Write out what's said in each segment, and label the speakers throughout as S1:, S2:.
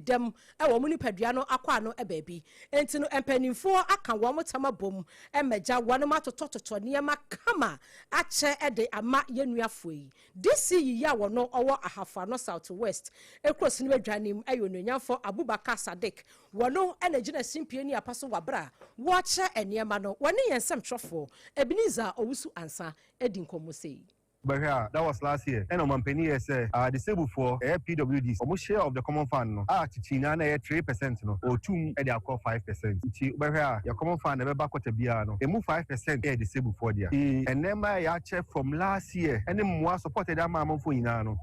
S1: dem ewo mu nipadua no akwa no baby enti no empanimfo aka wo mo tama bom emeja wono matotototo niema kama ache ede ama yenuafo yi this yi ya wono owo ahafa no southwest ekrosi ni badwanim ayononyamfo Abubakar Sadiq wono enagina simpie ni apaso wabra wo che eniema no woni yensem twofo Ebenezer Owusu ansa edi nkomosei.
S2: But yeah, that was last year. And on penny say disabled for PWDs. Almost share of the common fund no. China na 3% no or 2 they are called 5%. But yeah, your common fund never back what no. They move 5% disabled for there. And then my check from last year and then more supported that man for inano.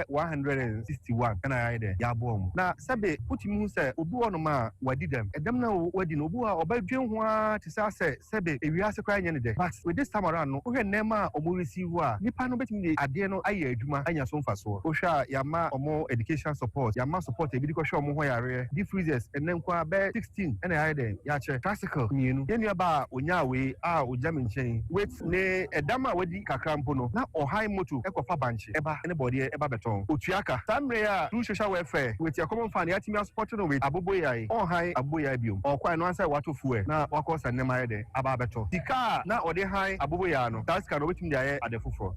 S2: 161 and I there. Ya bom. Now sabe put him say obu ono ma wadi them. And them now wadi no obu oba dwen ho to say sabe e wi ase kra nya ne de. But with this time around no we nema omo receive pano betimi ade no aye adwuma anya so mfaso ohwa yama omo education support yama support ebi diko hwe omo ho yare di freezers enen kwa be 16 ena ya den ya che classical mienu yenu ba onya we ojame nchen wait ne edama wadi kakra mpo no na ohai moto ekofa banche eba anybody eba beton otuaka samre ya through social welfare with your common fund yatimi support no with aboboyai ohai aboboyai biom okwa no answer wato fuel na wakosa nema ya den aba beton tika na ode hai aboboyai no that's kind of betimi dey ade foforo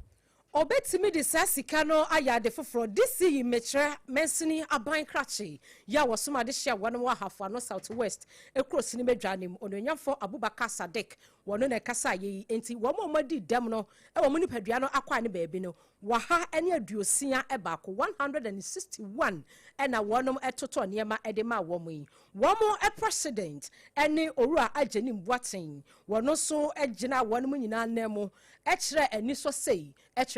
S1: obetimi de sasika no ayade foforo disi metre mensini aban krachi ya wasoma de hia wono wa hafa no southwest ekrosi ni medwanim ononyamfo Abubakar Sadiq wono na kasa yi enti wo madi dem no e wo muni padua no akwa ne baabi no waha ene aduosia e baako 161 ena wonom etoto niema edema wo yi wo mo president ene owura ajenim boaten wono so egina wonom nyina nemu ekire ani so sei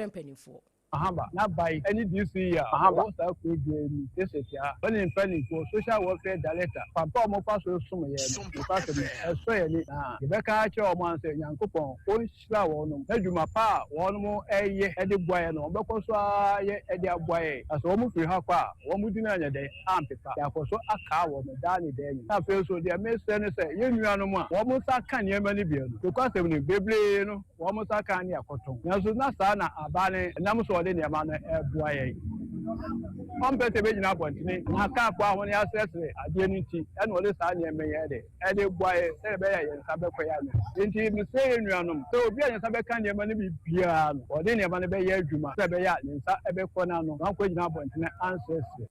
S1: pennyfo
S3: ahamba na buy any this year ahamba sa ko de tesetia when penny for social welfare director papa mo fa so sum ye no fa so so ye ni na ye be ka che o mo anse nyankopon o nshira wo no adwuma pa wo no mo eye e de boye no be ko so ye e de aboye aso mo firi ha kwa wo mo di na nya de ampepa ya ko so aka wo me da ni de ni na fe so de me se ne se ye nua no mo wo mo sa kan ye mani bia no ko asem ni beble no wo mo sa kan ni akoton na so na sa na abane na mo so de ne ma na boye ompete be jina pontini na ka kwa ho ne asese ade ni ti ene ole sa ne me ye de e de boye se be ye nsa be kwa ya no nti mi se enuanom so obi anya sa be kan ne ma ne bi bia no ode ne ma ne be ye adwuma se be ya nsa e be kwa na no na kwa jina pontini ancestry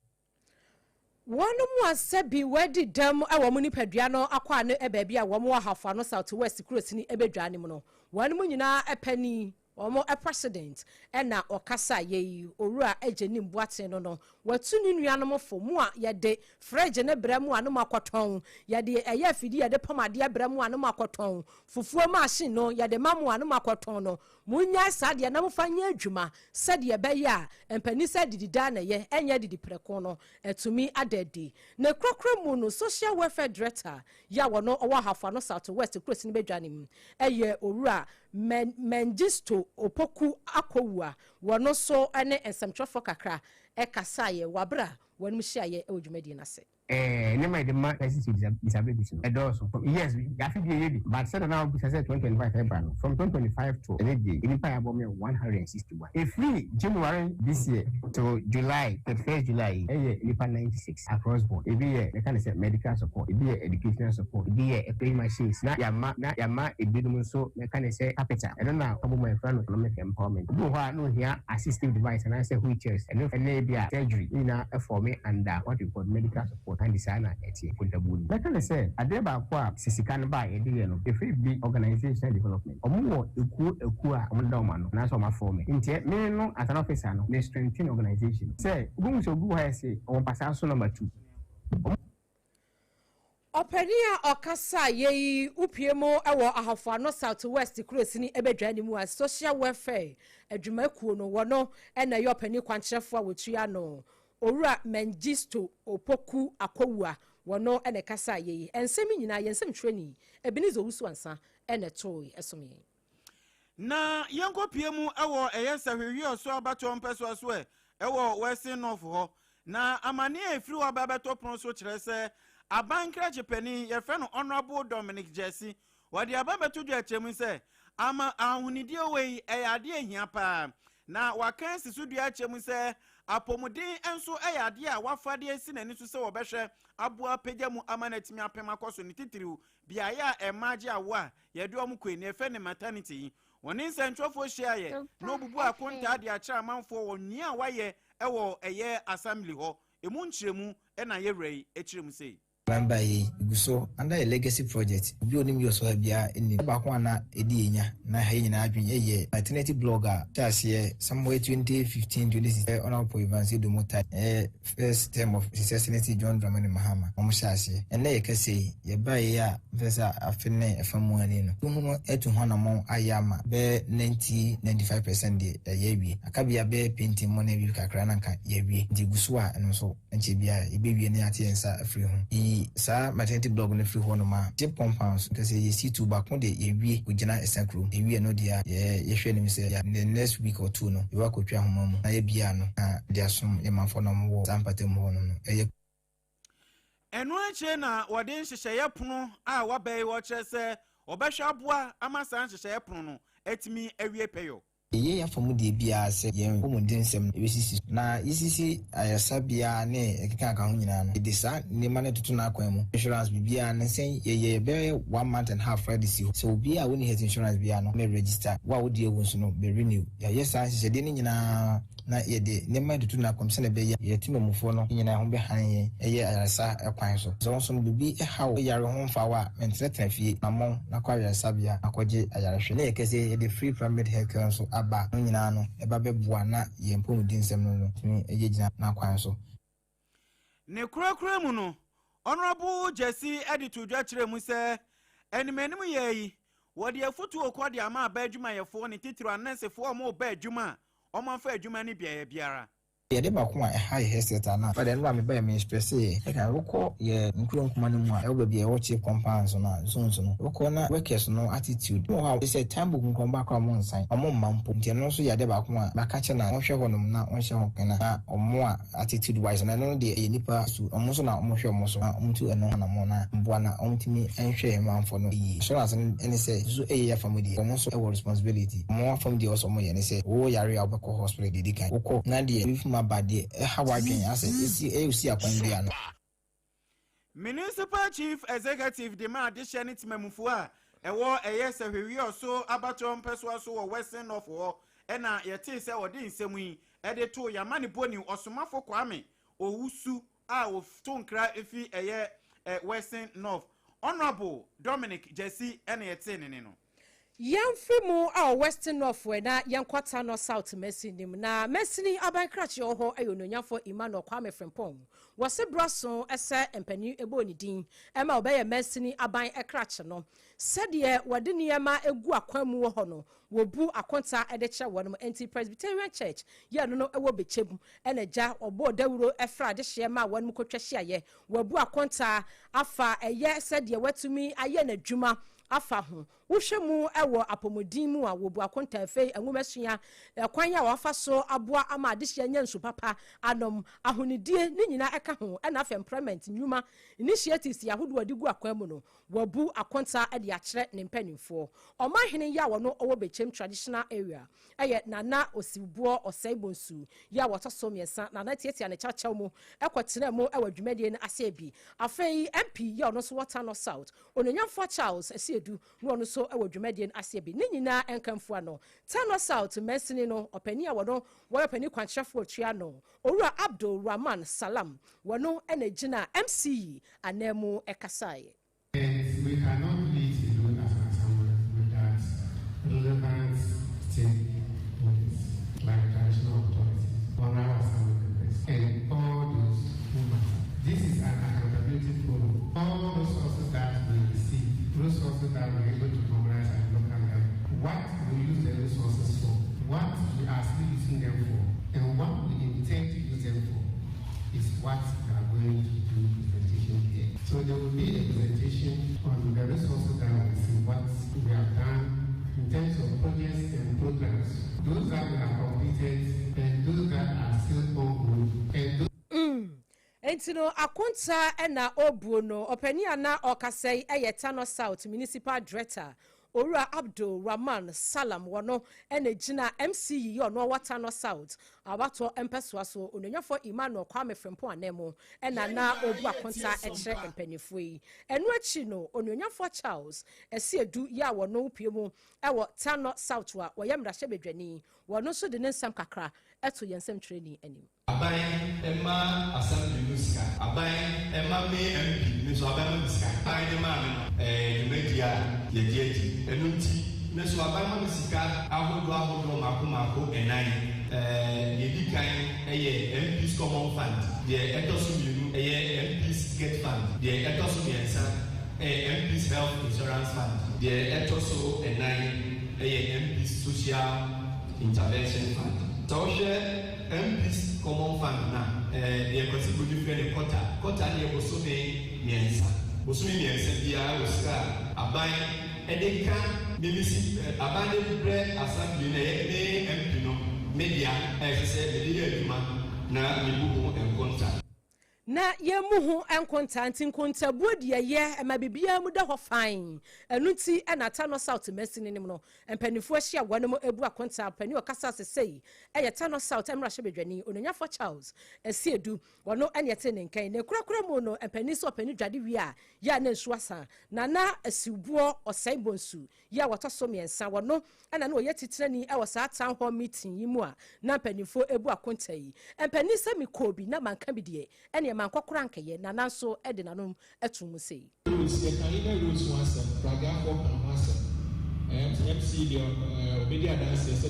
S1: wono mu asabi wadi dam ewo mu nipadua no akwa no e baabi a wo mo hafa no southwest cross ni ebedwanim no wono mu nyina epani omo president ena okasa ye owura ejenim boaten no watu ni nuanom fo mu a ye de freje ne bremu anu makoton ye de eye fidi ye de pomade bremu anu makoton fufuo machine no ye de mamu anu makoton no munya sade na mfanya adwuma sade be ya empani sade dida na ye enye didi preko no etumi adadi na krokro mu no social welfare director ya wono owo hafa no southwest cross ni bedwanim eye owura mengisto opoku akowa wono so ene ensemtrofo kakra e kasaye wabra wonum hyiaye e odwumadi na se
S4: never the man disability. Yes, I think you but said now 2025 from 2025 to in 161. A free January this year to July, 31st July, 96 across board. It be a kind of medical support, it be educational support, it be a pay machines, not yama, it be so mechanic say capital. I don't know about my friend economic empowerment. No here assistive device and I say wheelchairs and maybe a surgery for me and what you call medical support. And designer eti kuntabuni like I said adeba kwa sisikan ba edi no if it be organization development omo eku a omo da ma no na so ma form ntie me no as an officer no me strengthen organization say ogun so gu ha say on pasa so number 2
S1: openia okasa ye upiemo ewo ahafo no southwest cross ni ebedwani mu as social welfare adwumakuo no wono ena ye openi kwankyerefo a wotua no owura mengisto opoku akowa wono ene kasa ye ensemi nyina ye ensem training Ebenezer Owusu ansa ene toy esomi
S5: na yenko piemu ewo eyensa hwewi oso abato mpeso so ewo western north ho na amane efiri wa babato pron so kire se abankra chepeni ye fe no honorable Dominic Jesse wadi ababato dwa chemu se ama ahunidie we eyade ehia pa na wakansi so dua chemu se apomuden enso ade a wafade esi nani so se wobehwe aboa pagya mu amanatimi apema koso ne titiriu biaya emaje awo a yede omkwe ne efe ne maternity woni nsentwofo hyiaye no bubu akonta ade a kira manfo wonni a waye ewo eye assembly ho emu nkyeremu na ye rei ekiremu sei
S6: Remember guso under a legacy project bi onim yo so bia eni ba ko ana edi enya na ha nyina adwen eye maternity blogger tase somewhere 2015 26 on our events do mota first term of Senator John Dramani Mahama omo shase ene ye kase ye ba ye a pesa afene efamu ani no tumu etu ho na mo ayama be 90-95% de ye wi akabia be painting mo na wi kakra na nka ye wi di guso a eno so enche bia ibewie ne ate ensa afri ho sa maternity blog no free hono ma tip compounds because you see to back on the ewie ogina esankro ewie no dia ye hwe nim say the next week or two no you wa kotwa homamu na ye bia no na dia som ye manfo no mo sampatem ho no eye
S5: enu ache na wode nhyehyeye pono a wabai wo kire se obehwe aboa amasa nhyehyeye pono no etimi awie peyo
S6: ye ya fomu de bia se ye omuden nsem ebesisi na isisi ayasabia ne ekeka ka ho nyina no de sa ne ma ne tutu na akwan mu insurance bibia ne sen ye be 1 month and half ready si so bia woni health insurance bia no me register wa wo de ewu so no be renew ya yesa hye de ne nyina na ye de ne ma tutu na akwan se ne be ye timomufo no nyina ho be han ye ayasa akwan so so no bibi how yare ho mfa wa mentreten fie na mo na kwa ayasabia akwaje ayarehwe ne ye kese ye de free primary health care so aba no nyina no eba bebua na ye mponu di nsem no tumi ejegina na kwan so
S5: ne kurakura mu no honorable Jesse editor dwa kire mu se enimenimu ye yi wode afutu okode ama aba adwuma yefo ne titiro anensefo omo ba adwuma omo fa adwuma ne biara
S6: ye de ba ko a high headset na fa de no me ba me express e ka woko ye nkuro nkuma no mu a e wo bia wo chip compounds na zones no woko na workers no attitude no how say time bu nkon ba kwa mo nsan omo mampo ntia no so ye de ba ko a ba ka che na wo hwe honom na wo hwe ho kana na omo a attitude wise na no de ye nipa su omo so na omo hwe omo so omo tu eno na mo na mboa na omtimi enhwe manfo no yi so as any say so ya family omo so e wo responsibility mo family also mo ye ne say wo yare a obekọ hospital de dikan woko na de bade hawadwen ase esi akwanbia no
S5: Municipal Chief Executive de ma de hye ne timamufu a ewo eyese hwewi oso abatom peso so wo Western North ho na yete se wode nsemu yi ede to yamane boni osomafo kwame owusu a otonkra efi eye Western North Honorable Dominic Jesse ene yete ne no
S1: Yamfimu a Western North we na yankwata no South Mercy nim na Mercy abankrachi oho ayononyafo Emmanuel Kwame Frimpong wose braso ese empani ebo ni din ema obeye Mercy aban ekrachi no sede wode niyama egu akwamu ho no wobu akonta edeche wonom Anti-Presbyterian Church ye no no ewo bechebu eneja obo dawuro efra de hye ma wonom kotwa hye wobu akonta afa eye sede watumi aye na dwuma afa ho wohwemu ewo apomodin mu a wobu akonta fe enwumasua kwan ya wafa so aboa ama adehye nyansu papa anom ahonidie ni nyina eka ho na afa employment nyuma initiatives ya hodo odigu akwan mu no wobu akonta ede akere ne mpanimfo omahene ya wono owo bechem traditional area eye nana osibuo osaibonsu ya wotoso miesa nana tietia ne chachaw mu ekotena mu ewa dwumadie ne asebi afei MP ya ono so water no south ononyamfo Charles asiedu no ono so ewa dwumadie ne asebi ne nyina enkamfo ano Tano South Mercy no opani a wono wo opani kwanchefo tua no Owura Abdul Rahman Salam wono ene gina MC anemu ekasai.
S4: And we cannot lead alone as an assembly without relevant stakeholders like traditional authorities, honorable assembly members, and all those who matter. This is an accountability forum. All those resources that we receive, resources that we're able to mobilize at local level, what we use the resources for, what we are still using them for, and what we intend to use them for is what we are going to do presentation here. So there will be a presentation on the resources that we see, what we have done in terms of projects and programs, those that we have completed and those that are still ongoing, and those
S1: Entino akonta ena obuo no opani ana okasei Tano South Municipal Director Ora Abdul Rahman Salam wono ene gina MCE yo no wata no South abato empeswa so ononyafo Emmanuel Kwame Frempo anemo ena na obu akonta ekire empanifo yi enu achi no ononyafo Charles esiedu ya wono piemu ewo Tano South wa woyemra hyebedwani wono so de nsam kakra eto yensem training anim
S7: aban ema assembly musika aban ema me MP me so aban musika aban de ma no media yejeji enunti me so aban musika ahodo mako enan yedikan MP's common fund the etosu MP's get fund the etosu yensa MP's health insurance fund the etosu enan MP's social intervention fund so MP's common fund na the possible different quarter na bosome miensa bia osika aban edeka mimisi aban de bre assembly na MP no media say the leader aduma na mebuhu enkonta
S1: na yemuhu enkonta ntinkonta buodie ye emabibia mu da ho fine enunti enata no South mesini nim no empanifo ahia gwanom ebu akonta pani okasa sesei eyeta no South emra hyebedwani ononyafo Charles esiedu wono enete ne nkan ne kurakura mu no empani so pani dwade wi a ya na nsuasa na asibuo osaibonsu ya watoso miensa wono ena na oyetitrani e wasa town hall meeting yimu a na panifo ebu akonta yi empani se mikobi na manka bidie ene man kwakura nkeye na nanso ede nanom etum sei
S8: rules ye kan ina rules once praga for kan once MC the media dance say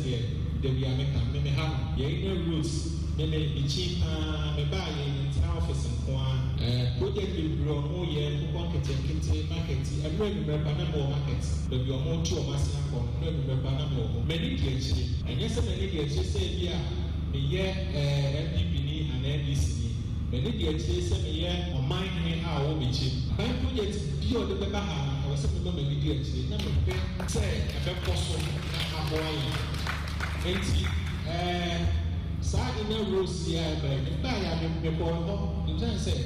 S8: the we are me ha ye ina rules me ichi me ba ye in office nko project will grow mo ye ko kete market every member na mo market but you mo to o masia ko no member na mo many die echi enye se many die echi say bia me ye MPP ni and NDC many the say me on my name how we chip. By project be on the back I was saying no many the na me say e be koso na aboy. Enti sa ina rose here by ya me ko no njan say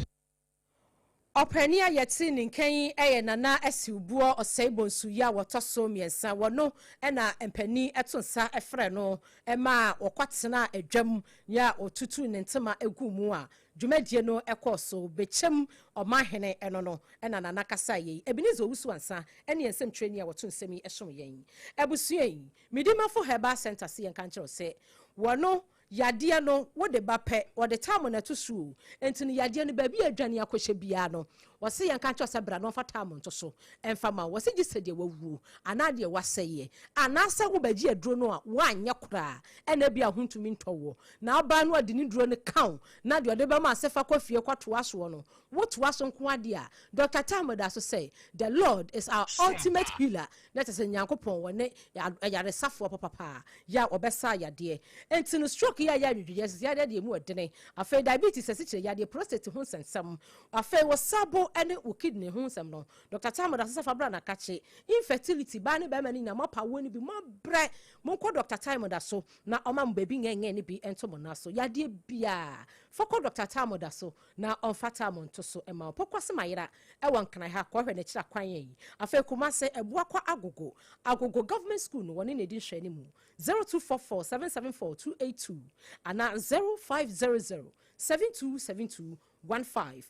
S1: Openia yeti ninkan eye nana asibuo osaibonsu ya wotoso miensa wono ena empani etonsa efre no ema wokwatena adwam ya otutu nentema egumu a dwumadie no ekoso bechem omahene eno no ena nana kasa yi ebinizo wusu ansa ene ensem training a woto nsemi ehom yen ebusue yi midimafo herbal center se yen kanche ose wono yadie no wo de bape wo de tamu na tusu entini yadie no baabi adwane akohye bia no wose yan kan chose bra no fa tamu nto so emfama wose gisede wawu anade waseye anasa wo baji aduro no a wanye kura ena bia huntumi ntowo na aba no ade ni duro no kan na de ode ba ma sefa kwafie kwato aso no woto aso nko ade a Dr. Tamu da so say the Lord is our ultimate healer that is nyankopon wone yare safo papa ya obesa yade entini stroke ya yes ya de mu odene afa diabetes asichire ya de prostate ho sensam afa wo sabo ene wo kidney ho nsem no Dr. Tamu da so fa bra na kache infertility ba ne ba mani na mapa woni bi mo bre mo ko Dr. Tamu da so na oma mbabi ngenye ne bi entomo na so ya de bia foko Dr. Tamu da so na onfata mo nto so ema opokwase mayira e won kana ha ko hwe ne kira kwan yi afa kuma se ebua kwa agogo government school no woni ne di hwe ne mu 0244774282 ana 0500727215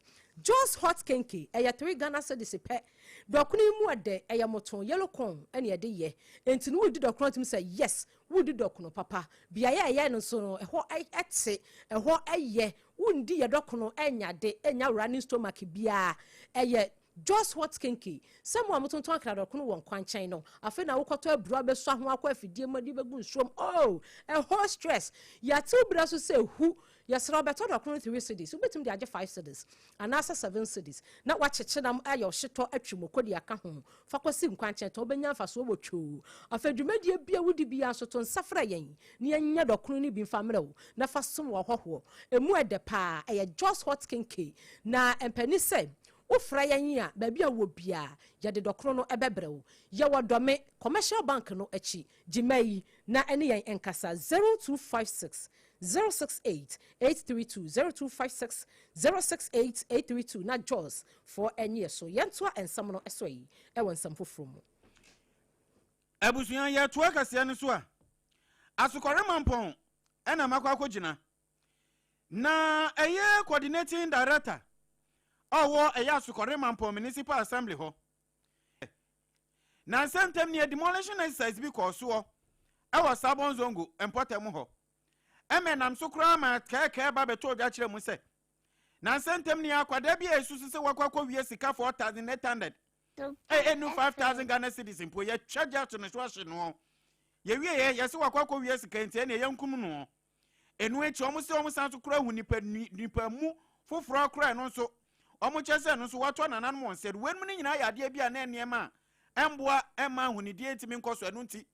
S1: Just hot kenke eya 3 Ghana cedis pe dokuni mu ade eya moton yellow corn ene ede ye enti no wudi dokron tim say yes wudi dokuno papa bia ye no so no eho ete eho eye wundi ye dokuno enya de enya running stomach bia eye just hot kenke samu amotonton akra dokuno won kwanchan no afa na wokoto aburu abeso ho akwa afidie madi begu nsom oh eho stress ya ti obira so say hu yesra beto dokuno 3 cedis ubetum de age 5 cedis anasa 7 cedis na wachechenam ayo hyeto atwimokodi aka ho fakwasi nkwanchan to obenya mfa so obotwo afadwumadie bia wudi bia so to nsafra yen ne anya dokuno ni bi mfa mrewo na fasom wo hoho emu edepa eye just hot kenke na empani say ufra yanya baby awo bia ya de dokro no ebebrewo ya wodome commercial bank no achi jimai na ene yan enkasa 0256 068-832 0256 068-832 na Jaws for any so yentoa ensam no eso yi e won sam foforo mu
S5: Ebusuya ye to akase ne so a. Asukore mampon ena makwakwo gina. Na eye coordinating director owo eye asukore mampon municipal assembly ho. Na sentem ne demolition exercise bi ko so ewa sabon zongo empotem ho. Nam so kra ma keke ba beto dwa kire mu se. Na sentem ne akwada bi esusu se wakwakwo wie sika 4800. No 5,000 Ghana cedis impo ye charge out no so no. Ye wie ye se wakwakwo wie sika ntie ne yankum no. Enu echi omo se omo san so kra hu nipa mu foforo kra no so omo chese no so wato nanan mo said when mu nyina ya de bia na enema emboa ema hu ni die ntimi nkoso enu nti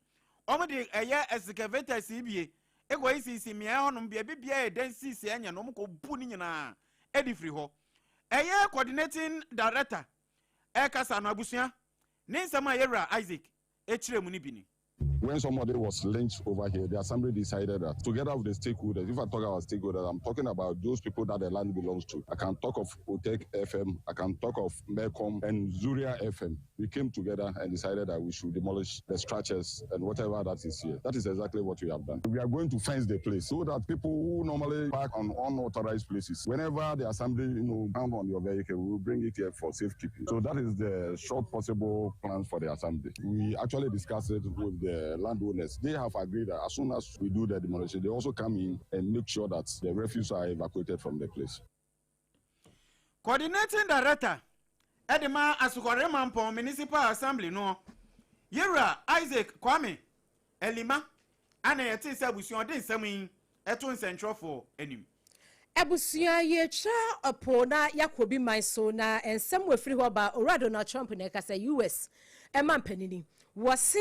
S5: omo de eye excavator sibie ego isisi me honom bia bibia e dan sisi anya no mko bu ni nyina edifri ho eye coordinating director kasa no abusia ni nsema yera Isaac echire mu ni bini.
S9: When somebody was lynched over here, the assembly decided that together with the stakeholders, if I talk about stakeholders, I'm talking about those people that the land belongs to. I can talk of OTEC FM, I can talk of Mercom and Zuria FM. We came together and decided that we should demolish the structures and whatever that is here. That is exactly what we have done. We are going to fence the place so that people who normally park on unauthorized places, whenever the assembly, come on your vehicle, we will bring it here for safekeeping. So that is the short possible plans for the assembly. We actually discussed it with the landowners. They have agreed that as soon as we do the demolition, they also come in and make sure that the refuse are evacuated from the place.
S5: Coordinating director, Edema Asukore Mampon Municipal Assembly no. Yera Isaac Kwame Elima ana yeti se abusuon de nsam eto nsentro for enim.
S1: Ebusuya ye tra opona yakobi maiso na ensem wefiri ho ba Orado na Trump na kasa US emampanini. Wose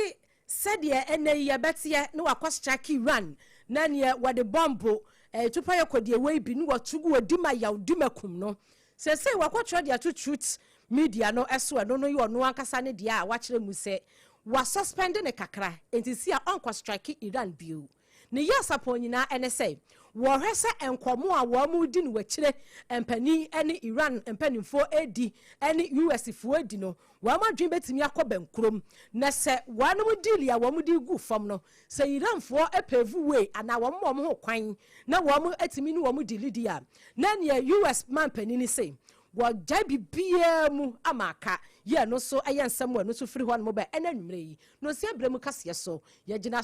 S1: said ye ene ye betie no akwastrike Iran na ne wade bombo tupa yakodi we bi no watugu odima ya odimakum no se wakotro dia to truth media no eso no no yo no ankasa ne dia a wakire mu se wa suspend ne kakra entisi a onkwstrike Iran bio ne yasapo nyina ene say wo hwese enkomo a wo mu di no wakire empani ene Iran empanimfo edi ene US fo edi no wa ma dwen betimi akoba nkrom na se wa no deal ya wo mu di gu fam no se Iran fo epevu we ana wo mo ho kwan na wo mu atimi ni wo mu deal dia na ne US man panini say wo jabi bia mu amaka ye no so eye nsam wa no so firi ho no ba enanwumre yi no se abremu kase so ye gina